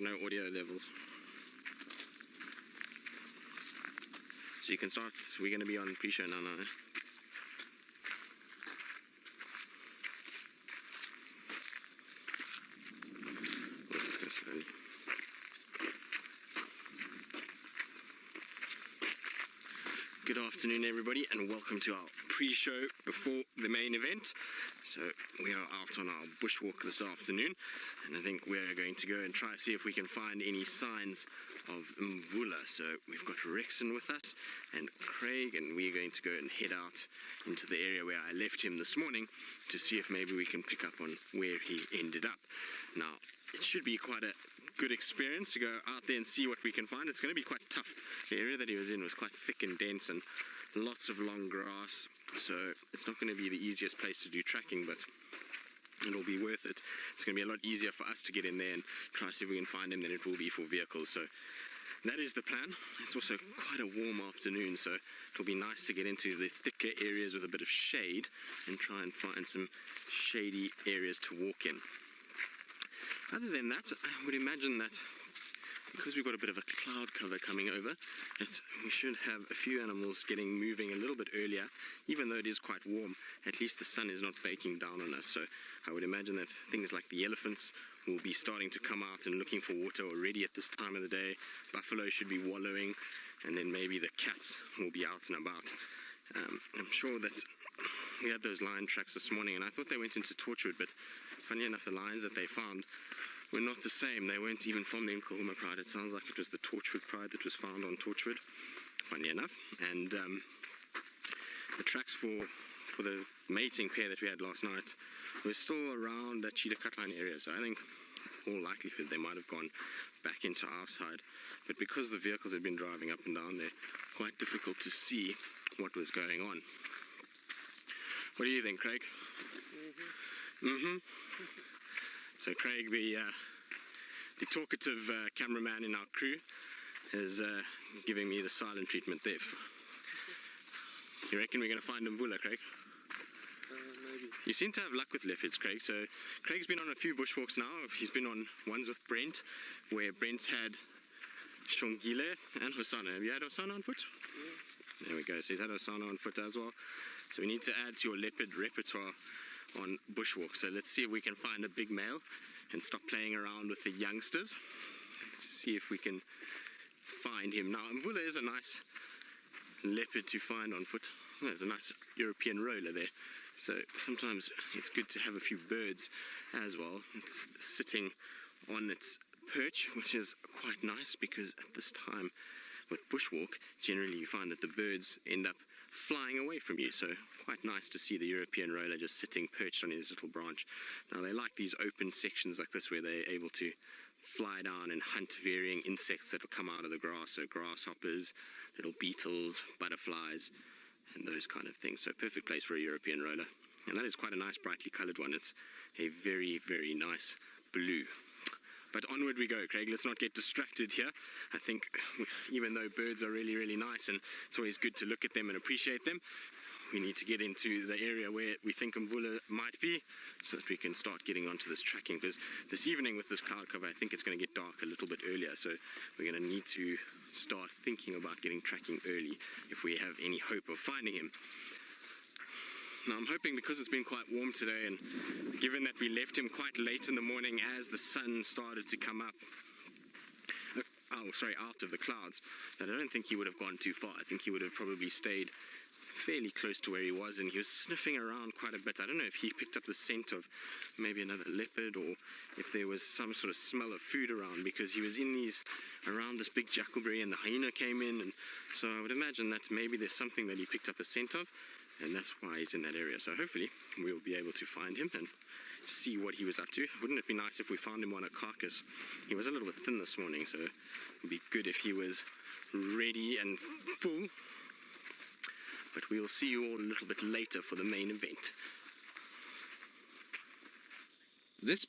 no audio levels. So you can start, we're going to be on pre-show now. We'll just go slowly. Good afternoon everybody, and welcome to our pre-show before the main event. So we are out on our bushwalk this afternoon, and I think we're going to go and try to see if we can find any signs of Mvula. So we've got Rexon with us and Craig, and we're going to go and head out into the area where I left him this morning to see if maybe we can pick up on where he ended up. Now, it should be quite a good experience to go out there and see what we can find. It's going to be quite tough. The area that he was in was quite thick and dense and lots of long grass, so it's not going to be the easiest place to do tracking, but it'll be worth it. It's going to be a lot easier for us to get in there and try to see if we can find him than it will be for vehicles. So that is the plan. It's also quite a warm afternoon, so it'll be nice to get into the thicker areas with a bit of shade and try and find some shady areas to walk in. Other than that, I would imagine that because we've got a bit of a cloud cover coming over, that we should have a few animals getting moving a little bit earlier. Even though it is quite warm, at least the sun is not baking down on us. So I would imagine that things like the elephants will be starting to come out and looking for water already at this time of the day. Buffalo should be wallowing, and then maybe the cats will be out and about. I'm sure that we had those lion tracks this morning, and I thought they went into Torchwood, but funny enough, the lions that they found were not the same. They weren't even from the Nkahuma pride. It sounds like it was the Torchwood pride that was found on Torchwood, funny enough. And the tracks for the mating pair that we had last night were still around that Cheetah cutline area, so I think all likelihood they might have gone back into our side. But because the vehicles had been driving up and down there, quite difficult to see what was going on. What do you think, Craig? So Craig, the talkative cameraman in our crew, is giving me the silent treatment there. You reckon we're going to find Mvula, Craig? Maybe. You seem to have luck with leopards, Craig. So Craig's been on a few bushwalks now. He's been on ones with Brent, where Brent's had Shongile and Hosanna. Have you had Hosanna on foot? Yeah. There we go. So he's had Hosanna on foot as well. So we need to add to your leopard repertoire on bushwalk. So let's see if we can find a big male and stop playing around with the youngsters. Let's see if we can find him. Now, Mvula is a nice leopard to find on foot. Well, there's a nice European roller there. So sometimes it's good to have a few birds as well. It's sitting on its perch, which is quite nice because at this time with bushwalk, generally you find that the birds end up flying away from you. So quite nice to see the European roller just sitting perched on his little branch. Now they like these open sections like this where they're able to fly down and hunt varying insects that will come out of the grass. So grasshoppers, little beetles, butterflies, and those kind of things. So perfect place for a European roller. And that is quite a nice brightly coloured one. It's a very, very nice blue. But onward we go, Craig. Let's not get distracted here. I think even though birds are really, really nice and it's always good to look at them and appreciate them, we need to get into the area where we think Mvula might be so that we can start getting onto this tracking, because this evening with this cloud cover I think it's going to get dark a little bit earlier, so we're going to need to start thinking about getting tracking early if we have any hope of finding him. Now I'm hoping, because it's been quite warm today and given that we left him quite late in the morning as the sun started to come up, out of the clouds, that I don't think he would have gone too far. I think he would have probably stayed fairly close to where he was, and he was sniffing around quite a bit. I don't know if he picked up the scent of maybe another leopard or if there was some sort of smell of food around, because he was in around this big jackalberry and the hyena came in, and so I would imagine that maybe there's something that he picked up a scent of, and that's why he's in that area. So hopefully we'll be able to find him and see what he was up to. Wouldn't it be nice if we found him on a carcass? He was a little bit thin this morning, so it would be good if he was ready and full. But we will see you all a little bit later for the main event. This